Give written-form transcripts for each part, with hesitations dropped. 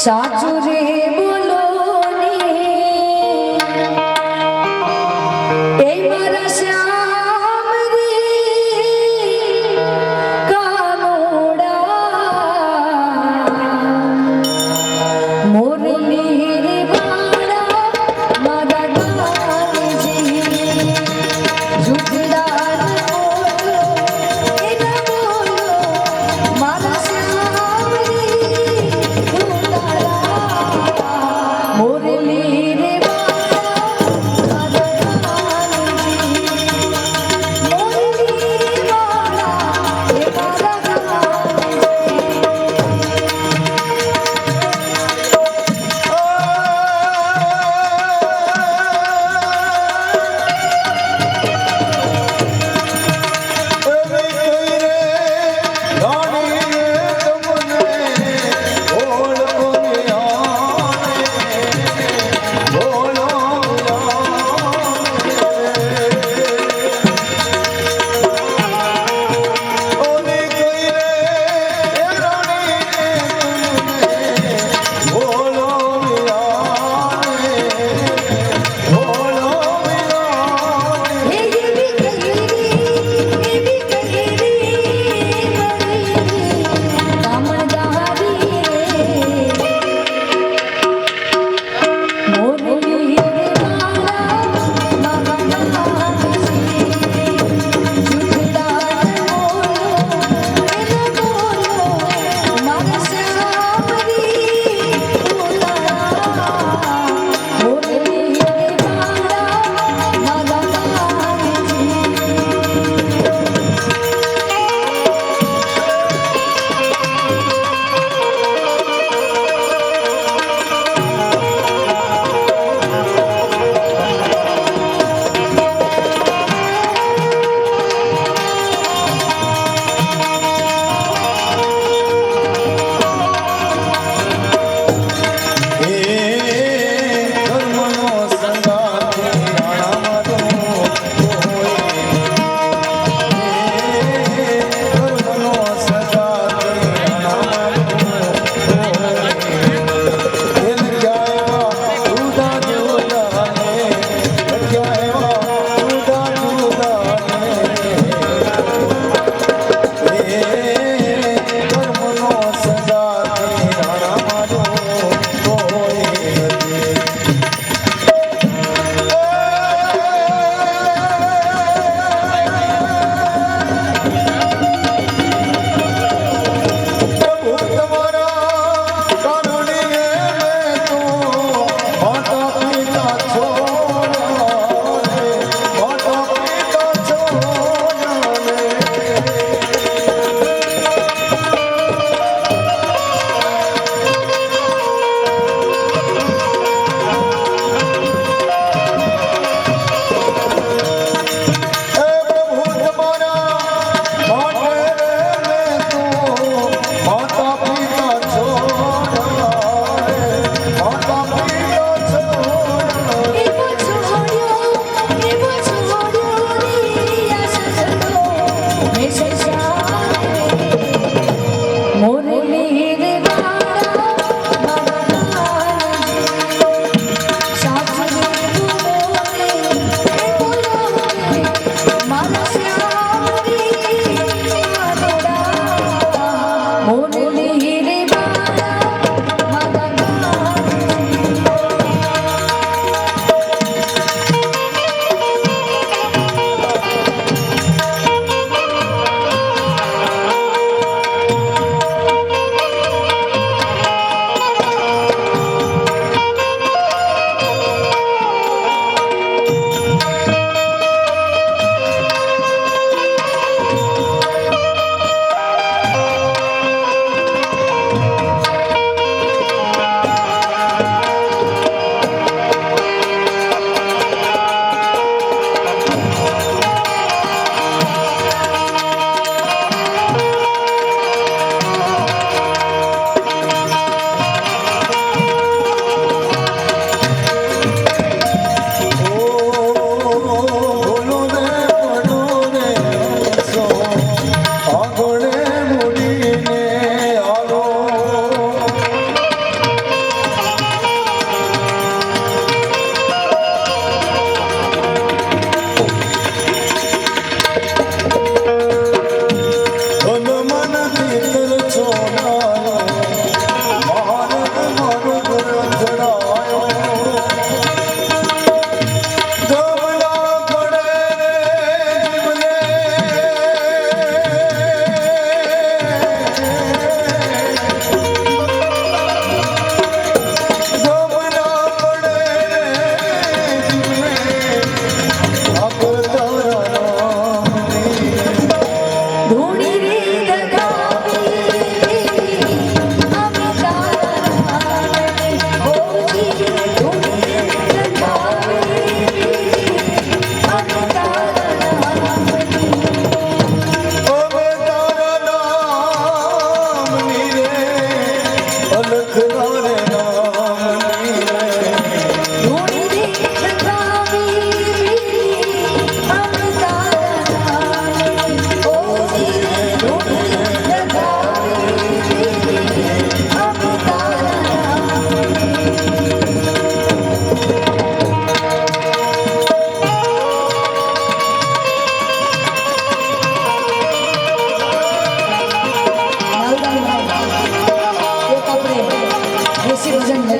સાચું રે બોલો ને એ મારા શ્યામ રે કાનોડા મોરલી રે વાળા મારા ગામજી ઝૂંપડા બોલો એ ના બોલો મારા શ્યામ રે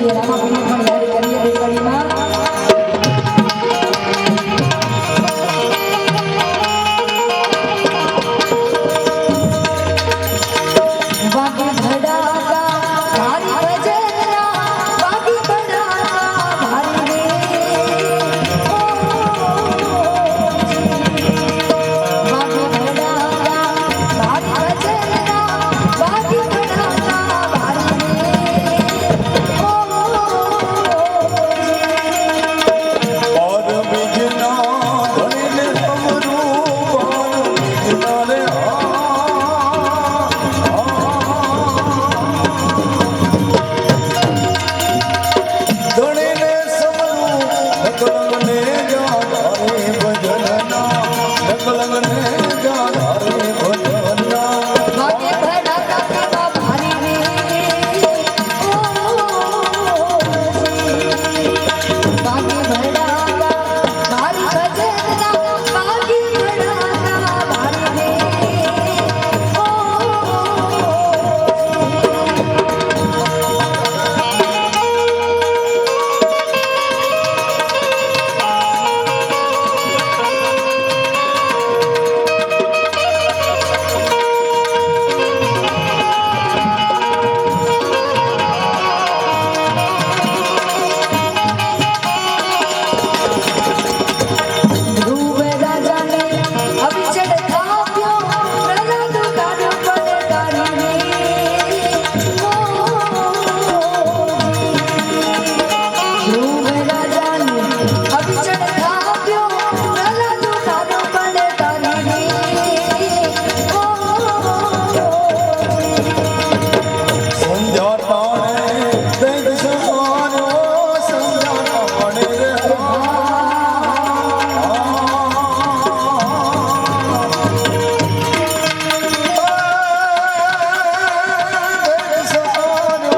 પૂજ્ય રામાપીને પણ યાદ કરીએ બે કડીમાં. વાગે ભડાકા ભારી ભજનના, વાગે ભડાકા ભારી રે. વાગે ભડાકા ભારી ભજનના, વાગે ભડાકા ભારી રે. और बिजना धने समरू और बिजना रे धने ने समरू नकलंग ने जा धारे भजनना नकलंग ने जा धारे भजनना વાગે ભડાકા કેવા ભારી રે. વાગે ભડાકા ભારી ભજનના, વાગે ભડાકા ભારી રે. ધ્રુવ રાજાને અવિચળ થાપ્યો, પ્રહલાદ કાર્ય પડે તારી રે. ધ્રુવ રાજાને અવિચળ થાપ્યો, પ્રહલાદ કાર્ય પડે તારી संध्या ताणे दैत समानो संध्या ताणे रे दैत समानो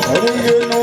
हरिये